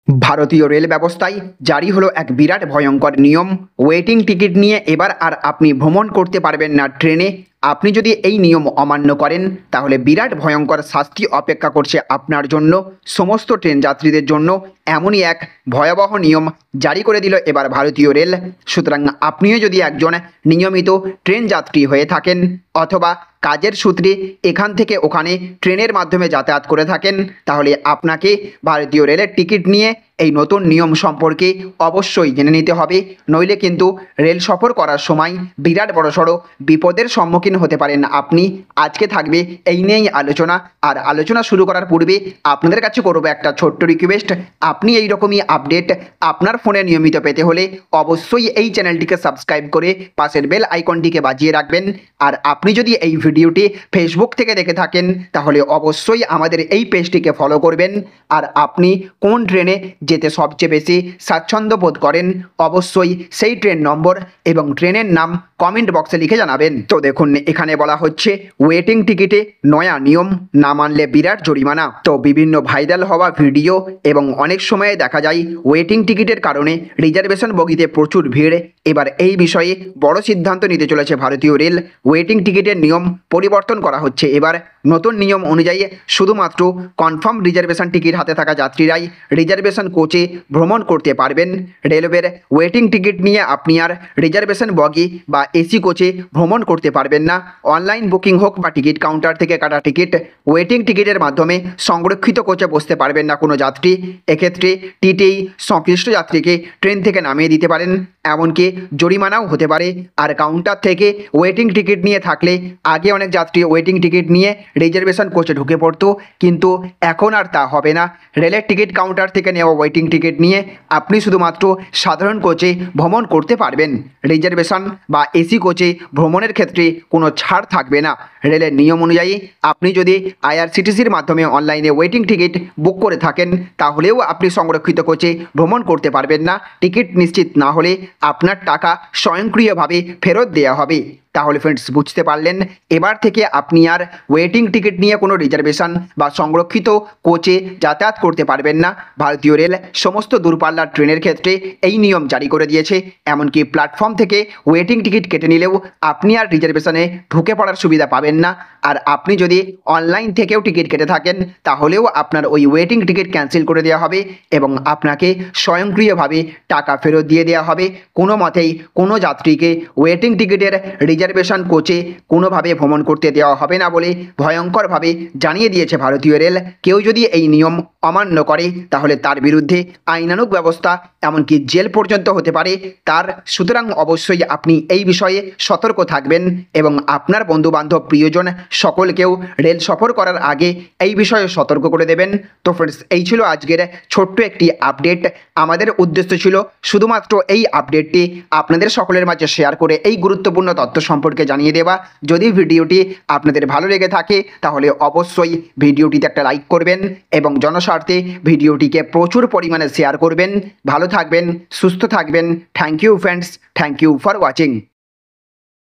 ভারতীয় রেল ব্যবস্থায় জারি হলো এক বিরাট ভয়ঙ্কর নিয়ম। ওয়েটিং টিকিট নিয়ে এবার আর আপনি ভ্রমণ করতে পারবেন না ট্রেনে। আপনি যদি এই নিয়ম অমান্য করেন তাহলে বিরাট ভয়ঙ্কর শাস্তি অপেক্ষা করছে আপনার জন্য। সমস্ত ট্রেন যাত্রীদের জন্য এমনই এক ভয়াবহ নিয়ম জারি করে দিল এবার ভারতীয় রেল। সুতরাং আপনিও যদি একজন নিয়মিত ট্রেন যাত্রী হয়ে থাকেন অথবা কাজের সূত্রে এখান থেকে ওখানে ট্রেনের মাধ্যমে যাতায়াত করে থাকেন, তাহলে আপনাকে ভারতীয় রেলের টিকিট নিয়ে এই নতুন নিয়ম সম্পর্কে অবশ্যই জেনে নিতে হবে। নইলে কিন্তু রেল সফর করার সময় বিরাট বড়সড় বিপদের সম্মুখীন হতে পারেন আপনি। আজকে থাকবে এই নিয়েই আলোচনা। আর আলোচনা শুরু করার পূর্বে আপনাদের কাছে করবো একটা ছোট্ট রিকোয়েস্ট। আপনি এই রকমই আপডেট আপনার ফোনে নিয়মিত পেতে হলে অবশ্যই এই চ্যানেলটিকে সাবস্ক্রাইব করে পাশের বেল আইকনটিকে বাজিয়ে রাখবেন। আর আপনি যদি এই ভিডিওটি ফেসবুক থেকে দেখে থাকেন তাহলে অবশ্যই আমাদের এই পেজটিকে ফলো করবেন। আর আপনি কোন ট্রেনে যেতে সবচেয়ে বেশি স্বাচ্ছন্দ্য বোধ করেন অবশ্যই সেই ট্রেন নম্বর এবং ট্রেনের নাম কমেন্ট বক্সে লিখে জানাবেন। তো দেখুন, এখানে বলা হচ্ছে ওয়েটিং টিকিটে নয়া নিয়ম, না মানলে বিরাট জরিমানা। তো বিভিন্ন ভাইরাল হওয়া ভিডিও এবং অনেক সময়ে দেখা যায় ওয়েটিং টিকিটের কারণে রিজার্ভেশন বগিতে প্রচুর ভিড়। এবার এই বিষয়ে বড় সিদ্ধান্ত নিতে চলেছে ভারতীয় রেল। ওয়েটিং টিকিটের নিয়ম পরিবর্তন করা হচ্ছে। এবার নতুন নিয়ম অনুযায়ী শুধুমাত্র কনফার্ম রিজার্ভেশন টিকিট হাতে থাকা যাত্রীরাই রিজার্ভেশন কোচে ভ্রমণ করতে পারবেন। রেলওয়ের ওয়েটিং টিকিট নিয়ে আপনি আর রিজার্ভেশন বগি বা এসি কোচে ভ্রমণ করতে পারবেন না। অনলাইন বুকিং হোক বা টিকিট কাউন্টার থেকে কাটা টিকিট, ওয়েটিং টিকিটের মাধ্যমে সংরক্ষিত কোচে বসতে পারবেন না কোনো যাত্রী। এক্ষেত্রে টিটিই সংশ্লিষ্ট যাত্রীকে ট্রেন থেকে নামিয়ে দিতে পারেন, এমনকি জরিমানাও হতে পারে। আর কাউন্টার থেকে ওয়েটিং টিকিট নিয়ে থাকলে আগে অনেক যাত্রী ওয়েটিং টিকিট নিয়ে রিজার্ভেশন কোচে ঢুকে পড়তো, কিন্তু এখন আর তা হবে না। রেলের টিকিট কাউন্টার থেকে নেওয়া ওয়েটিং টিকিট নিয়ে আপনি শুধুমাত্র সাধারণ কোচে ভ্রমণ করতে পারবেন। রিজার্ভেশন বা এসি কোচে ভ্রমণের ক্ষেত্রে কোনো ছাড় থাকবে না। রেলের নিয়ম অনুযায়ী আপনি যদি আইআরসিটিসির মাধ্যমে অনলাইনে ওয়েটিং টিকিট বুক করে থাকেন তাহলেও আপনি সংরক্ষিত কোচে ভ্রমণ করতে পারবেন না। টিকিট নিশ্চিত না হলে আপনার টাকা স্বয়ংক্রিয়ভাবে ফেরত দেওয়া হবে। তাহলে ফ্রেন্ডস, বুঝতে পারলেন, এবার থেকে আপনি আর ওয়েটিং টিকিট নিয়ে কোনো রিজার্ভেশন বা সংরক্ষিত কোচে যাতায়াত করতে পারবেন না। ভারতীয় রেল সমস্ত দূরপাল্লার ট্রেনের ক্ষেত্রে এই নিয়ম জারি করে দিয়েছে। এমনকি প্ল্যাটফর্ম থেকে ওয়েটিং টিকিট কেটে নিলেও আপনি আর রিজার্ভেশনে ঢুকে পড়ার সুবিধা পাবেন না। আর আপনি যদি অনলাইন থেকেও টিকিট কেটে থাকেন তাহলেও আপনার ওই ওয়েটিং টিকিট ক্যান্সেল করে দেওয়া হবে এবং আপনাকে স্বয়ংক্রিয়ভাবে টাকা ফেরত দিয়ে দেওয়া হবে। কোনো মতেই কোনো যাত্রীকে ওয়েটিং টিকিটের রিজার্ভেশন কোচে কোনোভাবে ভ্রমণ করতে দেওয়া হবে না বলে ভয়ঙ্করভাবে জানিয়ে দিয়েছে ভারতীয় রেল। কেউ যদি এই নিয়ম অমান্য করে তাহলে তার বিরুদ্ধে আইনানুগ ব্যবস্থা, এমনকি জেল পর্যন্ত হতে পারে তার। সুতরাং অবশ্যই আপনি এই বিষয়ে সতর্ক থাকবেন এবং আপনার বন্ধুবান্ধব প্রিয়জন সকলকেও রেল সফর করার আগে এই বিষয়ে সতর্ক করে দেবেন। তো ফ্রেন্ডস, এই ছিল আজকের ছোট্ট একটি আপডেট। আমাদের উদ্দেশ্য ছিল শুধুমাত্র এই আপডেটটি আপনাদের সকলের মাঝে শেয়ার করে এই গুরুত্বপূর্ণ তথ্য সম্পর্কে জানিয়ে দেওয়া। যদি ভিডিওটি আপনাদের ভালো লেগে থাকে তাহলে অবশ্যই ভিডিওটিতে একটা লাইক করবেন এবং জনস্বার্থে ভিডিওটিকে প্রচুর পরিমাণে শেয়ার করবেন। ভালো থাকবেন, সুস্থ থাকবেন। Thank you friends, thank you for watching.